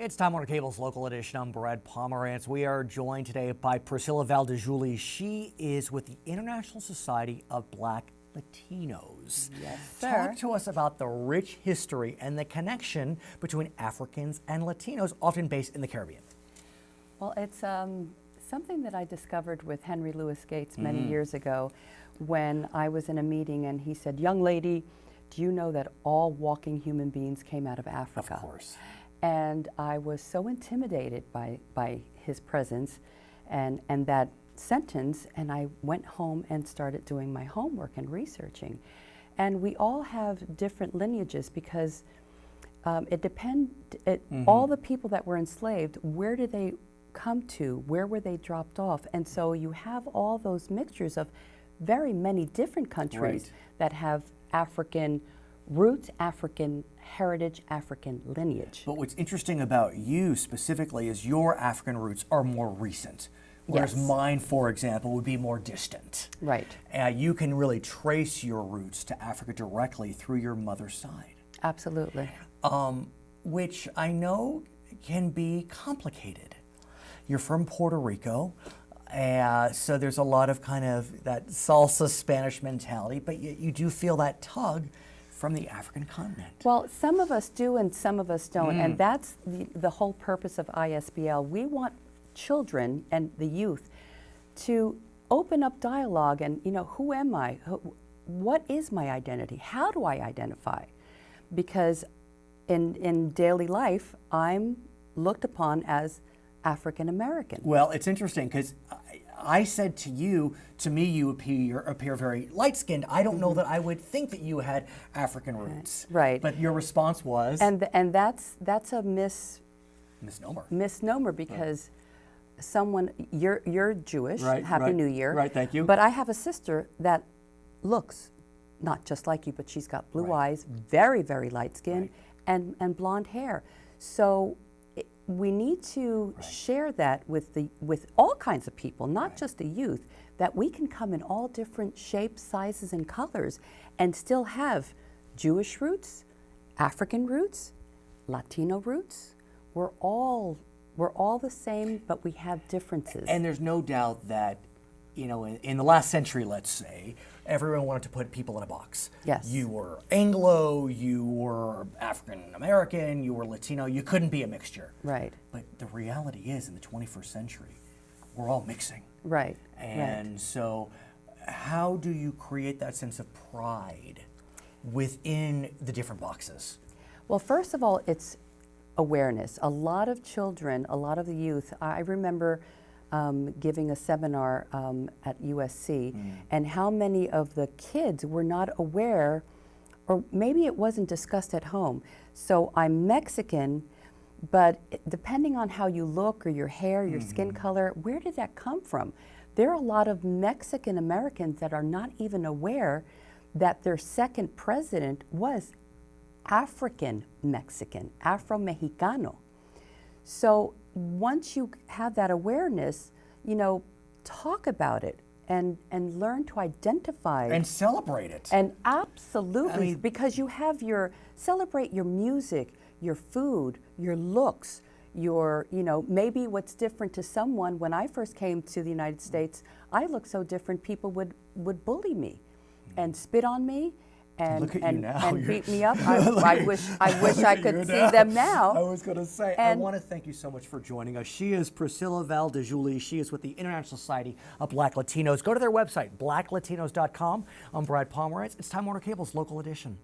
It's Time Warner Cable's Local Edition. I'm Brad Pomerance. We are joined today by Priscilla Valldejuli. She is with the International Society of Black Latinos. Yes, sir. Talk to us about the rich history and the connection between Africans and Latinos, often based in the Caribbean. Well, it's something that I discovered with Henry Louis Gates many years ago when I was in a meeting and he said, "Young lady, do you know that all walking human beings came out of Africa?" Of course. And I was so intimidated by his presence and that sentence, and I went home and started doing my homework and researching. And we all have different lineages because all the people that were enslaved, where did they come to? Where were they dropped off? And so you have all those mixtures of very many different countries that have African roots, African heritage, African lineage. But what's interesting about you specifically is your African roots are more recent, whereas mine, for example, would be more distant. Right. You can really trace your roots to Africa directly through your mother's side. Absolutely. Which I know can be complicated. You're from Puerto Rico, so there's a lot of kind of that salsa Spanish mentality, but you do feel that tug from the African continent. Well, some of us do and some of us don't, and that's the whole purpose of ISBL. We want children and the youth to open up dialogue and, who am I? What is my identity? How do I identify? Because in daily life, I'm looked upon as African American. Well, it's interesting because I said to me you appear very light-skinned. I don't know that I would think that you had African roots. Right. But your response was? And that's a misnomer. Misnomer because you're Jewish. Happy New Year. Right, thank you. But I have a sister that looks not just like you, but she's got blue eyes, very, very light skin, and blonde hair. So we need to share that with all kinds of people, not just the youth, that we can come in all different shapes, sizes, and colors and still have Jewish roots, African roots, Latino roots. We're all the same, but we have differences. And there's no doubt that, in the last century, let's say, everyone wanted to put people in a box. Yes. You were Anglo, you were African American, you were Latino, you couldn't be a mixture. Right. But the reality is, in the 21st century, we're all mixing. Right. And so how do you create that sense of pride within the different boxes? Well, first of all, it's awareness. A lot of children, a lot of the youth, I remember giving a seminar at USC, and how many of the kids were not aware, or maybe it wasn't discussed at home. So I'm Mexican, but depending on how you look or your hair, your skin color, where did that come from? There are a lot of Mexican Americans that are not even aware that their second president was African Mexican, Afro-Mexicano. So once you have that awareness, talk about it and learn to identify. And celebrate it. And absolutely, because you have celebrate your music, your food, your looks, maybe what's different to someone. When I first came to the United States, I looked so different, people would bully me and spit on me. And beat me up. I wish I could see them now. I was going to say, I want to thank you so much for joining us. She is Priscilla Valldejuli. She is with the International Society of Black Latinos. Go to their website, blacklatinos.com. I'm Brad Pomerance. It's Time Warner Cable's Local Edition.